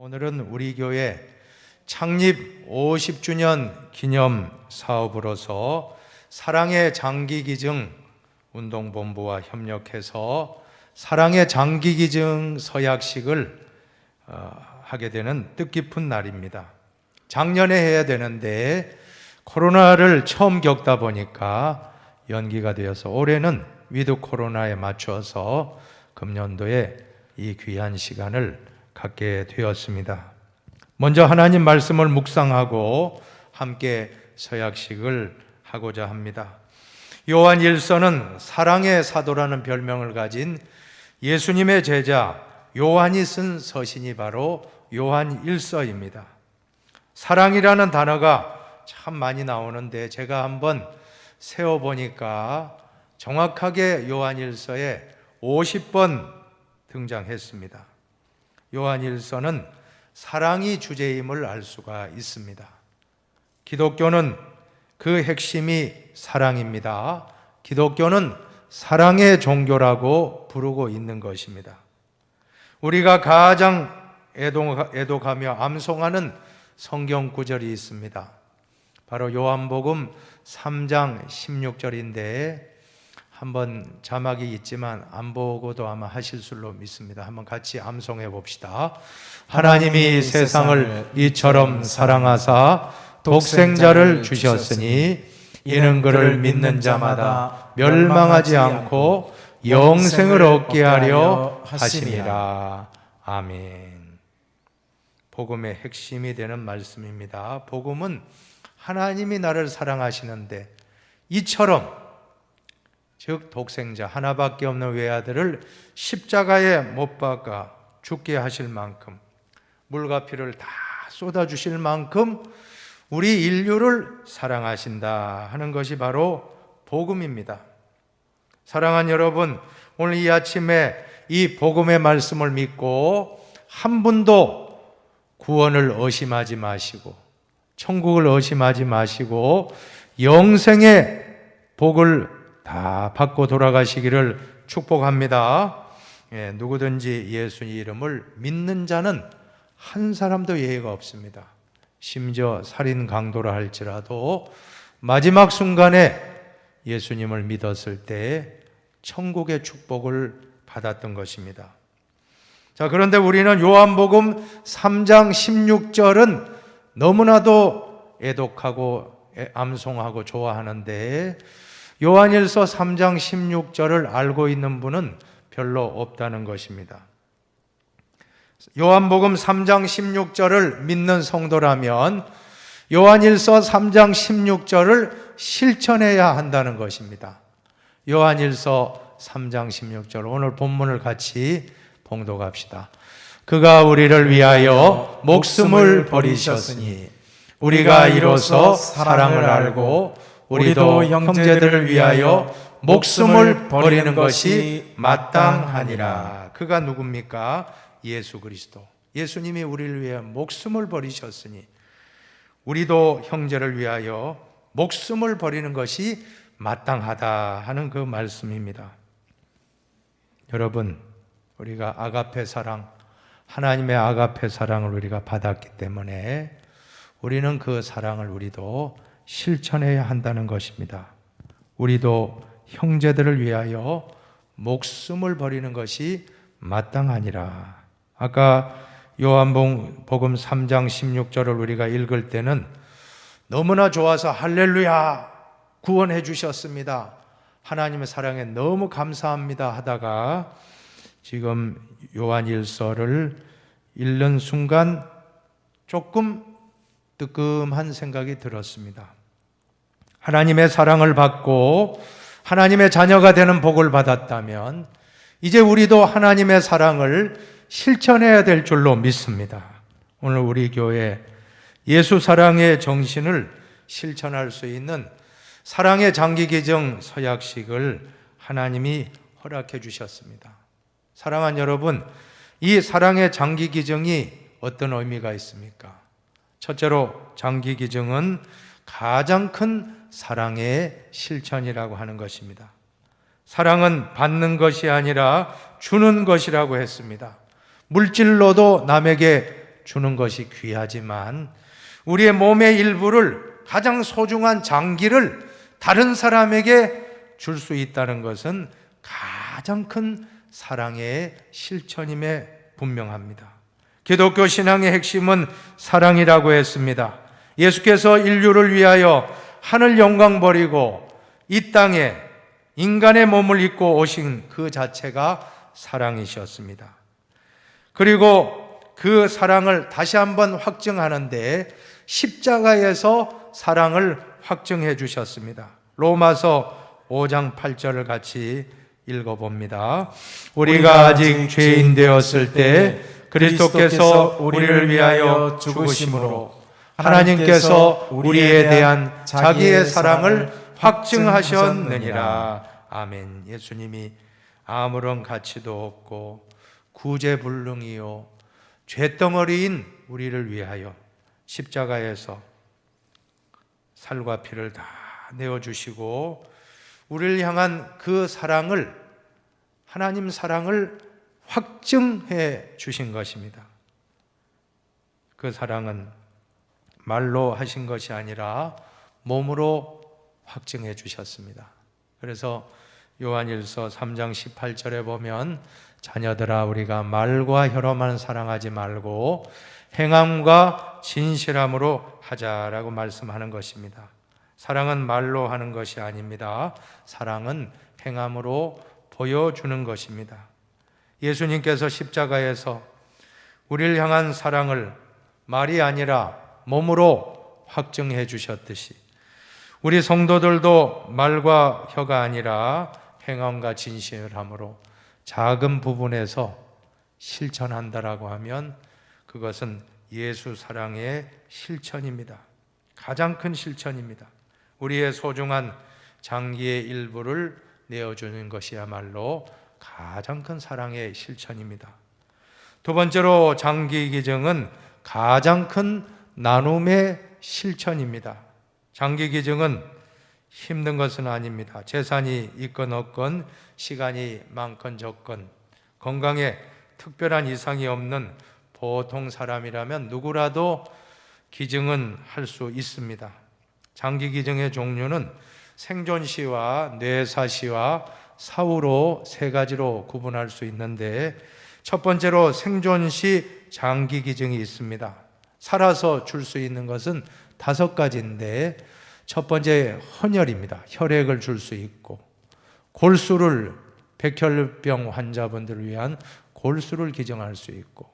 오늘은 우리 교회 창립 50주년 기념 사업으로서 사랑의 장기기증 운동본부와 협력해서 사랑의 장기기증 서약식을 하게 되는 뜻깊은 날입니다. 작년에 해야 되는데 코로나를 처음 겪다 보니까 연기가 되어서 올해는 위드 코로나에 맞춰서 금년도에 이 귀한 시간을 갖게 되었습니다. 먼저 하나님 말씀을 묵상하고 함께 서약식을 하고자 합니다. 요한 1서는 사랑의 사도라는 별명을 가진 예수님의 제자 요한이 쓴 서신이 바로 요한 1서입니다. 사랑이라는 단어가 참 많이 나오는데 제가 한번 세어보니까 정확하게 요한 1서에 50번 등장했습니다. 요한 1서는 사랑이 주제임을 알 수가 있습니다. 기독교는 그 핵심이 사랑입니다. 기독교는 사랑의 종교라고 부르고 있는 것입니다. 우리가 가장 애독하며 암송하는 성경 구절이 있습니다. 바로 요한복음 3장 16절인데 한번 자막이 있지만 안 보고도 아마 하실 줄로 믿습니다. 한번 같이 암송해 봅시다. 하나님이 세상을 이처럼 사랑하사 독생자를 주셨으니 이는 그를 믿는 자마다 멸망하지 않고 영생을 얻게 하려 하심이라. 아멘. 복음의 핵심이 되는 말씀입니다. 복음은 하나님이 나를 사랑하시는데 이처럼, 즉 독생자 하나밖에 없는 외아들을 십자가에 못 박아 죽게 하실 만큼, 물과 피를 다 쏟아주실 만큼 우리 인류를 사랑하신다 하는 것이 바로 복음입니다. 사랑하는 여러분, 오늘 이 아침에 이 복음의 말씀을 믿고 한 분도 구원을 의심하지 마시고 천국을 의심하지 마시고 영생의 복을 다 받고 돌아가시기를 축복합니다. 누구든지 예수 이름을 믿는 자는 한 사람도 예외가 없습니다. 심지어 살인 강도라 할지라도 마지막 순간에 예수님을 믿었을 때 천국의 축복을 받았던 것입니다. 자, 그런데 우리는 요한복음 3장 16절은 너무나도 애독하고 암송하고 좋아하는데 요한일서 3장 16절을 알고 있는 분은 별로 없다는 것입니다. 요한복음 3장 16절을 믿는 성도라면 요한일서 3장 16절을 실천해야 한다는 것입니다. 요한일서 3장 16절, 오늘 본문을 같이 봉독합시다. 그가 우리를 위하여 목숨을 버리셨으니 우리가 이로써 사랑을 알고 우리도 형제들을 위하여 목숨을 버리는 것이 마땅하니라. 그가 누굽니까? 예수 그리스도. 예수님이 우리를 위해 목숨을 버리셨으니 우리도 형제를 위하여 목숨을 버리는 것이 마땅하다 하는 그 말씀입니다. 여러분, 우리가 아가페 사랑, 하나님의 아가페 사랑을 우리가 받았기 때문에 우리는 그 사랑을 우리도 실천해야 한다는 것입니다. 우리도 형제들을 위하여 목숨을 버리는 것이 마땅하니라. 아까 요한복음 3장 16절을 우리가 읽을 때는 너무나 좋아서 할렐루야, 구원해 주셨습니다, 하나님의 사랑에 너무 감사합니다 하다가 지금 요한 1서를 읽는 순간 조금 뜨끔한 생각이 들었습니다. 하나님의 사랑을 받고 하나님의 자녀가 되는 복을 받았다면 이제 우리도 하나님의 사랑을 실천해야 될 줄로 믿습니다. 오늘 우리 교회 예수 사랑의 정신을 실천할 수 있는 사랑의 장기기증 서약식을 하나님이 허락해 주셨습니다. 사랑하는 여러분, 이 사랑의 장기기증이 어떤 의미가 있습니까? 첫째로 장기기증은 가장 큰 사랑의 실천이라고 하는 것입니다. 사랑은 받는 것이 아니라 주는 것이라고 했습니다. 물질로도 남에게 주는 것이 귀하지만 우리의 몸의 일부를, 가장 소중한 장기를 다른 사람에게 줄 수 있다는 것은 가장 큰 사랑의 실천임에 분명합니다. 기독교 신앙의 핵심은 사랑이라고 했습니다. 예수께서 인류를 위하여 하늘 영광 버리고 이 땅에 인간의 몸을 입고 오신 그 자체가 사랑이셨습니다. 그리고 그 사랑을 다시 한번 확증하는데 십자가에서 사랑을 확증해 주셨습니다. 로마서 5장 8절을 같이 읽어봅니다. 우리가 아직 죄인 되었을 때 그리스도께서 우리를 위하여 죽으심으로 하나님께서 우리에 대한 자기의 사랑을 확증하셨느니라. 아멘. 예수님이 아무런 가치도 없고 구제불능이요 죄덩어리인 우리를 위하여 십자가에서 살과 피를 다 내어주시고 우리를 향한 그 사랑을, 하나님 사랑을 확증해 주신 것입니다. 그 사랑은 말로 하신 것이 아니라 몸으로 확증해 주셨습니다. 그래서 요한일서 3장 18절에 보면 자녀들아 우리가 말과 혀로만 사랑하지 말고 행함과 진실함으로 하자라고 말씀하는 것입니다. 사랑은 말로 하는 것이 아닙니다. 사랑은 행함으로 보여주는 것입니다. 예수님께서 십자가에서 우리를 향한 사랑을 말이 아니라 몸으로 확증해 주셨듯이 우리 성도들도 말과 혀가 아니라 행함과 진실함으로 작은 부분에서 실천한다라고 하면 그것은 예수 사랑의 실천입니다. 가장 큰 실천입니다. 우리의 소중한 장기의 일부를 내어주는 것이야말로 가장 큰 사랑의 실천입니다. 두 번째로 장기 기증은 가장 큰 나눔의 실천입니다. 장기 기증은 힘든 것은 아닙니다. 재산이 있건 없건, 시간이 많건 적건, 건강에 특별한 이상이 없는 보통 사람이라면 누구라도 기증은 할 수 있습니다. 장기 기증의 종류는 생존시와 뇌사시와 사후로 세 가지로 구분할 수 있는데, 첫 번째로 생존시 장기 기증이 있습니다. 살아서 줄 수 있는 것은 5가지인데 첫 번째 헌혈입니다. 혈액을 줄 수 있고, 골수를, 백혈병 환자분들을 위한 골수를 기증할 수 있고,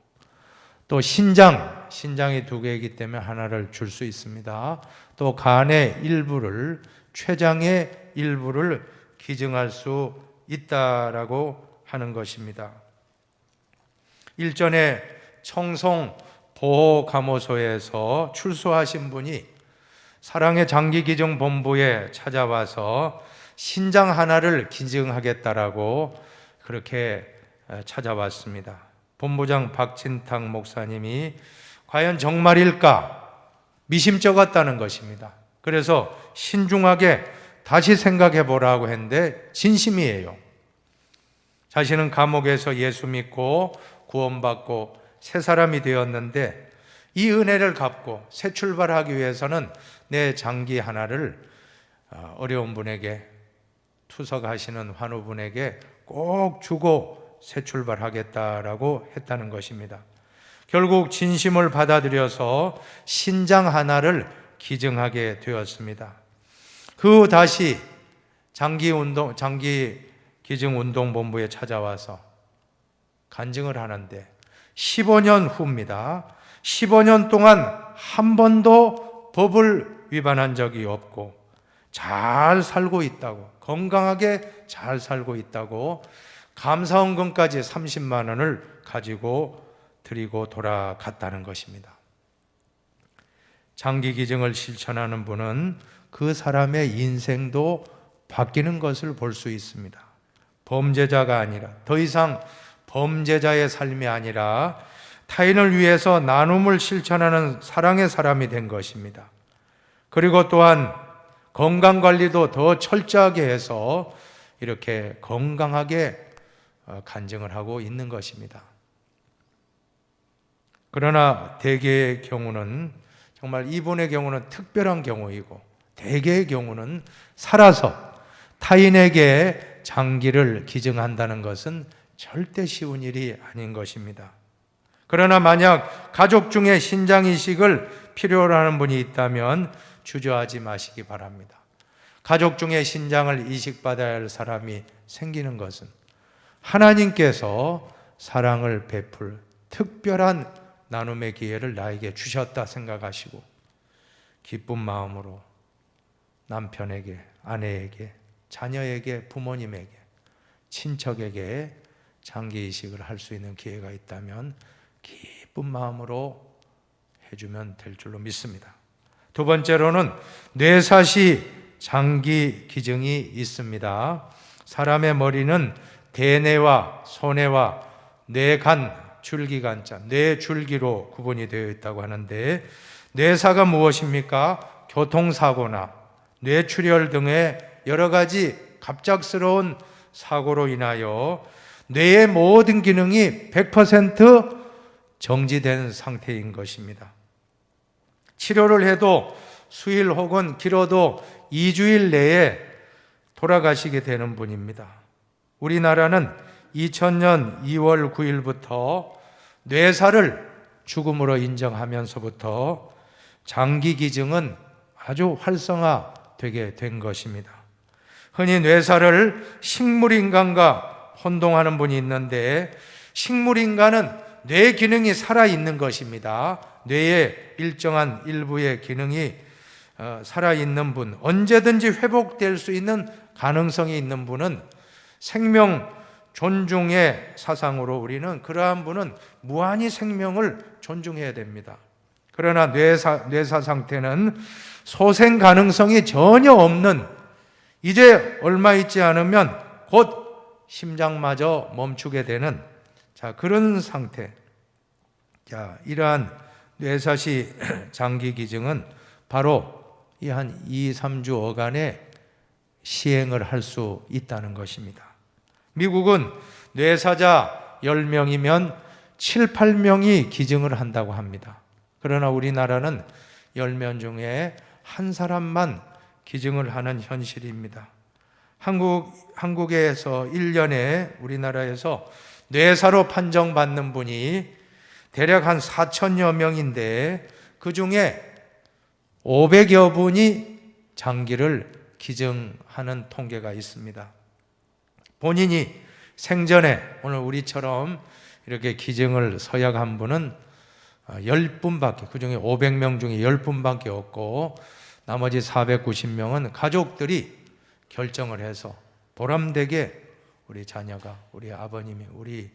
또 신장이 2개이기 때문에 하나를 줄 수 있습니다. 또 간의 일부를, 췌장의 일부를 기증할 수 있다라고 하는 것입니다. 일전에 청송 보호감호소에서 출소하신 분이 사랑의 장기기증본부에 찾아와서 신장 하나를 기증하겠다라고 그렇게 찾아왔습니다. 본부장 박진탁 목사님이 과연 정말일까 미심쩍었다는 것입니다. 그래서 신중하게 다시 생각해 보라고 했는데 진심이에요. 자신은 감옥에서 예수 믿고 구원받고 새 사람이 되었는데 이 은혜를 갚고 새 출발하기 위해서는 내 장기 하나를 어려운 분에게, 투석하시는 환우분에게 꼭 주고 새 출발하겠다라고 했다는 것입니다. 결국 진심을 받아들여서 신장 하나를 기증하게 되었습니다. 그 다시 장기 기증 운동본부에 찾아와서 간증을 하는데 15년 후입니다. 15년 동안 한 번도 법을 위반한 적이 없고 잘 살고 있다고, 건강하게 잘 살고 있다고 감사원금까지 30만 원을 가지고 드리고 돌아갔다는 것입니다. 장기 기증을 실천하는 분은 그 사람의 인생도 바뀌는 것을 볼 수 있습니다. 범죄자가 아니라, 더 이상 범죄자의 삶이 아니라 타인을 위해서 나눔을 실천하는 사랑의 사람이 된 것입니다. 그리고 또한 건강관리도 더 철저하게 해서 이렇게 건강하게 간증을 하고 있는 것입니다. 그러나 대개의 경우는, 정말 이분의 경우는 특별한 경우이고, 대개의 경우는 살아서 타인에게 장기를 기증한다는 것은 절대 쉬운 일이 아닌 것입니다. 그러나 만약 가족 중에 신장이식을 필요로 하는 분이 있다면 주저하지 마시기 바랍니다. 가족 중에 신장을 이식받아야 할 사람이 생기는 것은 하나님께서 사랑을 베풀 특별한 나눔의 기회를 나에게 주셨다 생각하시고 기쁜 마음으로 남편에게, 아내에게, 자녀에게, 부모님에게, 친척에게 장기 이식을 할 수 있는 기회가 있다면 기쁜 마음으로 해주면 될 줄로 믿습니다. 두 번째로는 뇌사시 장기 기증이 있습니다. 사람의 머리는 대뇌와 소뇌와 뇌간, 줄기간자, 뇌줄기로 구분이 되어 있다고 하는데, 뇌사가 무엇입니까? 교통사고나 뇌출혈 등의 여러 가지 갑작스러운 사고로 인하여 뇌의 모든 기능이 100% 정지된 상태인 것입니다. 치료를 해도 수일 혹은 길어도 2주일 내에 돌아가시게 되는 분입니다. 우리나라는 2000년 2월 9일부터 뇌사를 죽음으로 인정하면서부터 장기 기증은 아주 활성화되게 된 것입니다. 흔히 뇌사를 식물인간과 혼동하는 분이 있는데, 식물인간은 뇌 기능이 살아있는 것입니다. 뇌의 일정한 일부의 기능이 살아있는 분, 언제든지 회복될 수 있는 가능성이 있는 분은 생명 존중의 사상으로 우리는 그러한 분은 무한히 생명을 존중해야 됩니다. 그러나 뇌사 상태는 소생 가능성이 전혀 없는, 이제 얼마 있지 않으면 곧 심장마저 멈추게 되는 그런 상태. 이러한 뇌사시 장기 기증은 바로 이 한 2, 3주 어간에 시행을 할 수 있다는 것입니다. 미국은 뇌사자 10명이면 7, 8명이 기증을 한다고 합니다. 그러나 우리나라는 10명 중에 한 사람만 기증을 하는 현실입니다. 한국에서 1년에 우리나라에서 뇌사로 판정받는 분이 대략 한 4천여 명인데, 그 중에 500여 분이 장기를 기증하는 통계가 있습니다. 본인이 생전에 오늘 우리처럼 이렇게 기증을 서약한 분은 10분밖에, 그 중에 500명 중에 10분밖에 없고, 나머지 490명은 가족들이 결정을 해서 보람되게 우리 자녀가, 우리 아버님이, 우리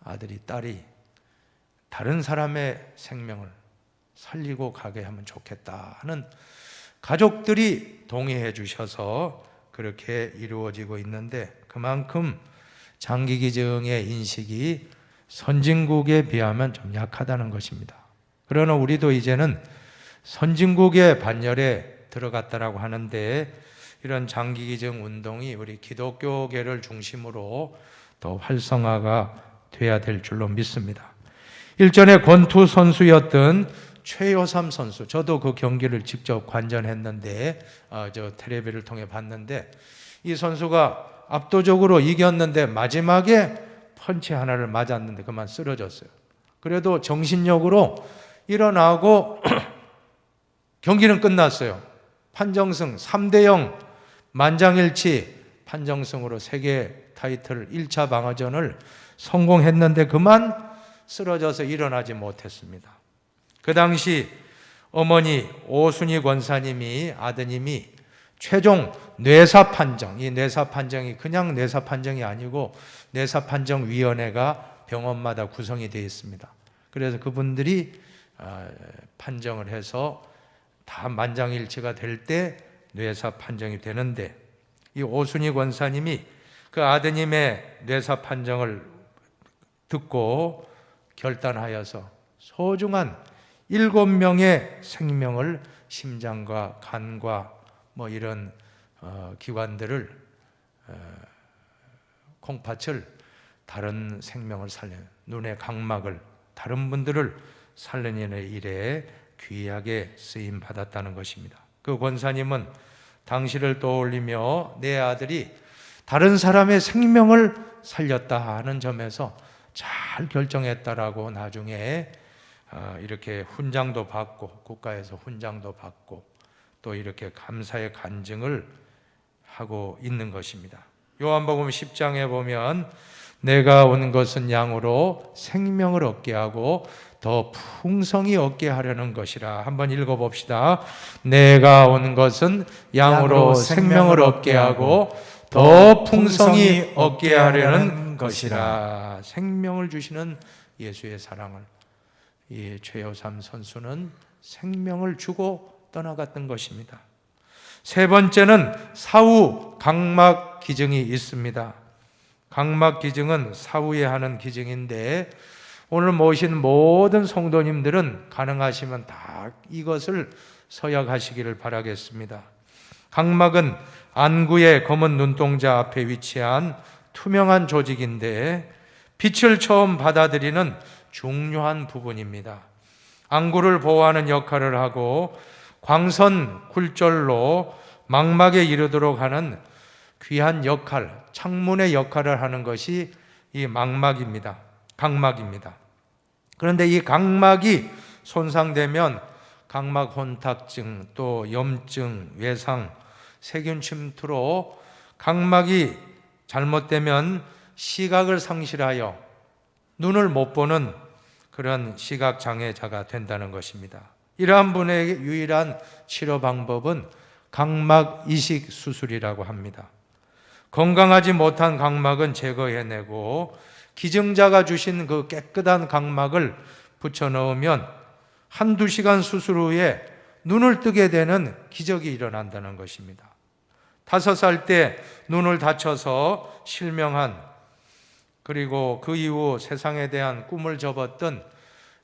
아들이, 딸이 다른 사람의 생명을 살리고 가게 하면 좋겠다 하는 가족들이 동의해 주셔서 그렇게 이루어지고 있는데, 그만큼 장기 기증의 인식이 선진국에 비하면 좀 약하다는 것입니다. 그러나 우리도 이제는 선진국의 반열에 들어갔다라고 하는데, 이런 장기 기증 운동이 우리 기독교계를 중심으로 더 활성화가 돼야 될 줄로 믿습니다. 일전에 권투 선수였던 최효삼 선수, 저도 그 경기를 직접 관전했는데, 저 텔레비를 통해 봤는데, 이 선수가 압도적으로 이겼는데 마지막에 펀치 하나를 맞았는데 그만 쓰러졌어요. 그래도 정신력으로 일어나고 경기는 끝났어요. 판정승 3대0 만장일치 판정승으로 세계 타이틀 1차 방어전을 성공했는데 그만 쓰러져서 일어나지 못했습니다. 그 당시 어머니 오순희 권사님이, 아드님이 최종 뇌사 판정, 이 뇌사 판정이 그냥 뇌사 판정이 아니고 뇌사 판정 위원회가 병원마다 구성이 되어 있습니다. 그래서 그분들이 판정을 해서 다 만장일치가 될 때 뇌사 판정이 되는데, 이 오순희 권사님이 그 아드님의 뇌사 판정을 듣고 결단하여서 소중한 7명의 생명을, 심장과 간과 이런 기관들을, 콩팥을, 다른 생명을 살려, 눈의 각막을 다른 분들을 살려내는 일에 귀하게 쓰임 받았다는 것입니다. 그 권사님은 당시를 떠올리며 내 아들이 다른 사람의 생명을 살렸다 하는 점에서 잘 결정했다라고 나중에 이렇게 훈장도 받고, 국가에서 훈장도 받고, 또 이렇게 감사의 간증을 하고 있는 것입니다. 요한복음 10장에 보면 내가 온 것은 양으로 생명을 얻게 하고 더 풍성히 얻게 하려는 것이라. 한번 읽어봅시다. 내가 온 것은 양으로 생명을 얻게 하고 더 풍성히 얻게 하려는 것이라. 생명을 주시는 예수의 사랑을 이 최효삼 선수는 생명을 주고 떠나갔던 것입니다. 세 번째는 사후 각막 기증이 있습니다. 각막 기증은 사후에 하는 기증인데 오늘 모신 모든 성도님들은 가능하시면 다 이것을 서약하시기를 바라겠습니다. 각막은 안구의 검은 눈동자 앞에 위치한 투명한 조직인데 빛을 처음 받아들이는 중요한 부분입니다. 안구를 보호하는 역할을 하고 광선 굴절로 망막에 이르도록 하는 귀한 역할, 창문의 역할을 하는 것이 이 망막입니다. 각막입니다. 그런데 이 각막이 손상되면 각막 혼탁증, 또 염증, 외상, 세균 침투로 각막이 잘못되면 시각을 상실하여 눈을 못 보는 그런 시각장애자가 된다는 것입니다. 이러한 분에게 유일한 치료 방법은 각막 이식 수술이라고 합니다. 건강하지 못한 각막은 제거해내고 기증자가 주신 그 깨끗한 각막을 붙여넣으면 한두 시간 수술 후에 눈을 뜨게 되는 기적이 일어난다는 것입니다. 5살 때 눈을 다쳐서 실명한, 그리고 그 이후 세상에 대한 꿈을 접었던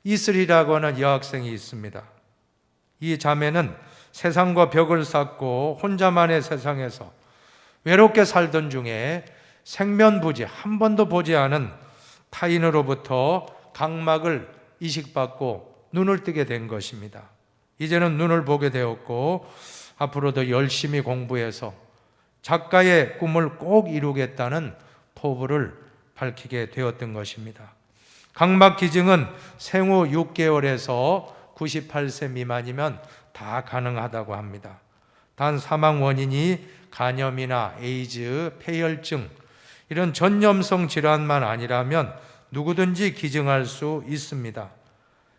이슬이라고 하는 여학생이 있습니다. 이 자매는 세상과 벽을 쌓고 혼자만의 세상에서 외롭게 살던 중에 생면부지, 한 번도 보지 않은 타인으로부터 각막을 이식받고 눈을 뜨게 된 것입니다. 이제는 눈을 보게 되었고 앞으로도 열심히 공부해서 작가의 꿈을 꼭 이루겠다는 포부를 밝히게 되었던 것입니다. 각막 기증은 생후 6개월에서 98세 미만이면 다 가능하다고 합니다. 단 사망 원인이 간염이나 에이즈, 폐혈증 이런 전염성 질환만 아니라면 누구든지 기증할 수 있습니다.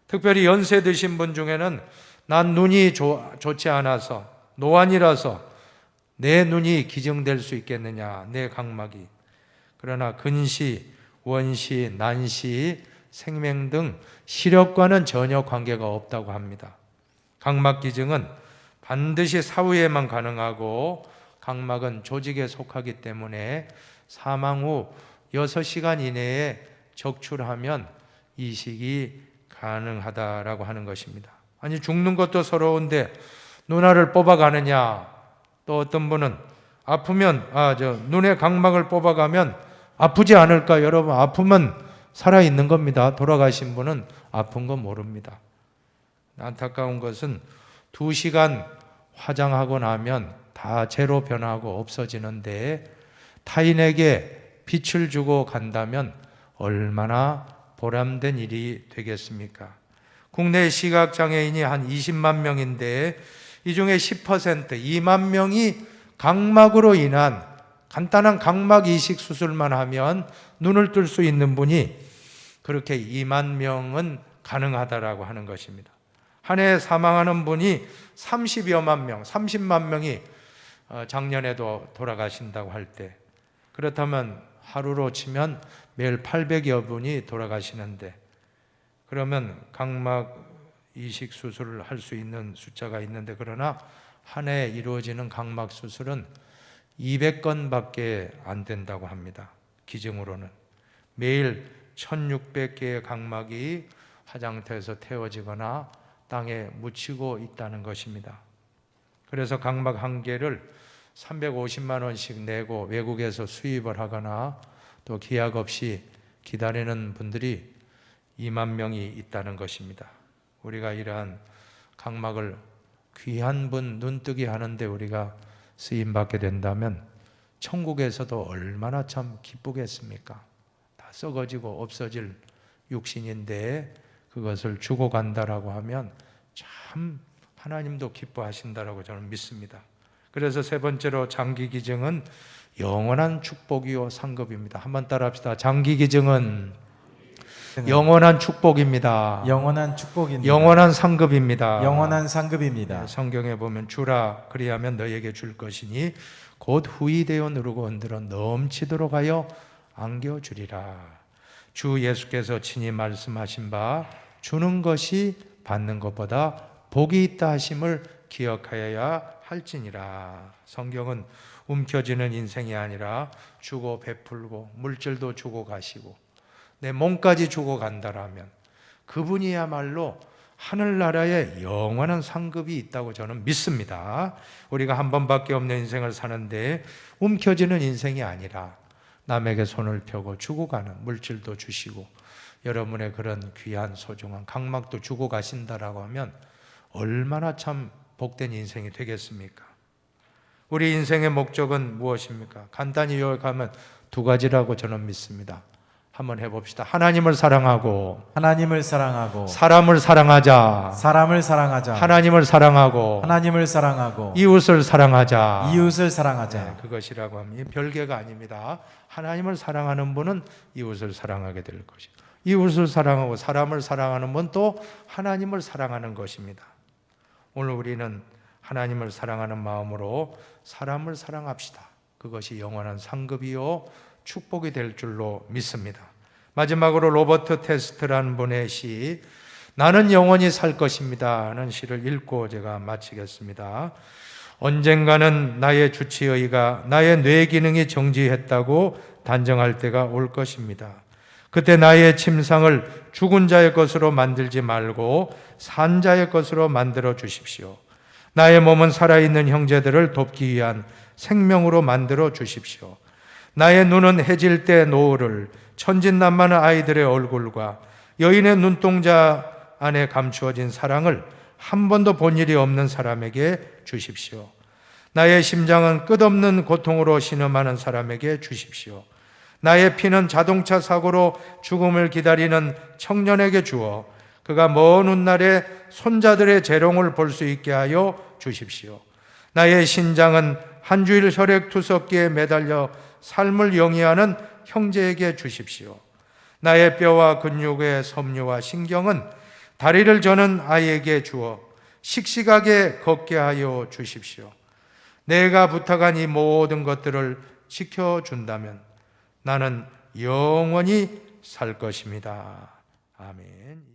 특별히 연세 드신 분 중에는 난 눈이 좋지 않아서, 노안이라서 내 눈이 기증될 수 있겠느냐, 내 각막이. 그러나 근시, 원시, 난시, 생명 등 시력과는 전혀 관계가 없다고 합니다. 각막 기증은 반드시 사후에만 가능하고 각막은 조직에 속하기 때문에 사망 후 6시간 이내에 적출하면 이식이 가능하다라고 하는 것입니다. 아니 죽는 것도 서러운데 눈알을 뽑아가느냐, 또 어떤 분은 아프면 눈의 각막을 뽑아가면 아프지 않을까? 여러분, 아프면 살아있는 겁니다. 돌아가신 분은 아픈 건 모릅니다. 안타까운 것은 2시간 화장하고 나면 다 재로 변하고 없어지는데 타인에게 빛을 주고 간다면 얼마나 보람된 일이 되겠습니까? 국내 시각장애인이 한 20만 명인데 이 중에 10%, 2만 명이 각막으로 인한 간단한 각막 이식 수술만 하면 눈을 뜰 수 있는 분이 그렇게 2만 명은 가능하다라고 하는 것입니다. 한 해에 사망하는 분이 30여만 명, 30만 명이 작년에도 돌아가신다고 할 때, 그렇다면 하루로 치면 매일 800여 분이 돌아가시는데, 그러면 각막 이식 수술을 할 수 있는 숫자가 있는데, 그러나 한 해에 이루어지는 각막 수술은 200건밖에 안 된다고 합니다. 기증으로는. 매일 1600개의 각막이 화장터에서 태워지거나 땅에 묻히고 있다는 것입니다. 그래서 각막 한 개를 350만 원씩 내고 외국에서 수입을 하거나 또 기약 없이 기다리는 분들이 2만 명이 있다는 것입니다. 우리가 이러한 각막을 귀한 분 눈뜨기 하는데 우리가 쓰임받게 된다면 천국에서도 얼마나 참 기쁘겠습니까? 다 썩어지고 없어질 육신인데 그것을 주고 간다라고 하면 참 하나님도 기뻐하신다라고 저는 믿습니다. 그래서 세 번째로 장기기증은 영원한 축복이요 상급입니다. 한번 따라합시다. 장기기증은 영원한 축복입니다. 영원한 축복입니다. 영원한 상급입니다. 영원한 상급입니다. 성경에 보면 주라 그리하면 너희에게 줄 것이니 곧 후이되어 누르고 흔들어 넘치도록 하여 안겨주리라. 주 예수께서 친히 말씀하신 바 주는 것이 받는 것보다 복이 있다 하심을 기억하여야 할지니라. 성경은 움켜쥐는 인생이 아니라 주고 베풀고 물질도 주고 가시고 내 몸까지 주고 간다라면 그분이야말로 하늘나라에 영원한 상급이 있다고 저는 믿습니다. 우리가 한 번밖에 없는 인생을 사는데 움켜쥐는 인생이 아니라 남에게 손을 펴고 주고 가는 물질도 주시고 여러분의 그런 귀한 소중한 각막도 주고 가신다라고 하면 얼마나 참 복된 인생이 되겠습니까? 우리 인생의 목적은 무엇입니까? 간단히 요약하면 두 가지라고 저는 믿습니다. 한번 해봅시다. 하나님을 사랑하고 하나님을 사랑하고 사람을 사랑하자. 사람을 사랑하자. 하나님을 사랑하고 하나님을 사랑하고 이웃을 사랑하자. 이웃을 사랑하자. 네, 그것이라고 하면 별개가 아닙니다. 하나님을 사랑하는 분은 이웃을 사랑하게 될 것이고 이웃을 사랑하고 사람을 사랑하는 분 또 하나님을 사랑하는 것입니다. 오늘 우리는 하나님을 사랑하는 마음으로 사람을 사랑합시다. 그것이 영원한 상급이요 축복이 될 줄로 믿습니다. 마지막으로 로버트 테스트라는 분의 시 나는 영원히 살 것입니다 하는 시를 읽고 제가 마치겠습니다. 언젠가는 나의 주치의가 나의 뇌 기능이 정지했다고 단정할 때가 올 것입니다. 그때 나의 침상을 죽은 자의 것으로 만들지 말고 산 자의 것으로 만들어 주십시오. 나의 몸은 살아있는 형제들을 돕기 위한 생명으로 만들어 주십시오. 나의 눈은 해질 때 노을을 천진난만한 아이들의 얼굴과 여인의 눈동자 안에 감추어진 사랑을 한 번도 본 일이 없는 사람에게 주십시오. 나의 심장은 끝없는 고통으로 신음하는 사람에게 주십시오. 나의 피는 자동차 사고로 죽음을 기다리는 청년에게 주어 그가 먼 훗날에 손자들의 재롱을 볼 수 있게 하여 주십시오. 나의 신장은 한 주일 혈액투석기에 매달려 삶을 영위하는 형제에게 주십시오. 나의 뼈와 근육의 섬유와 신경은 다리를 저는 아이에게 주어 씩씩하게 걷게 하여 주십시오. 내가 부탁한 이 모든 것들을 지켜준다면 나는 영원히 살 것입니다. 아멘.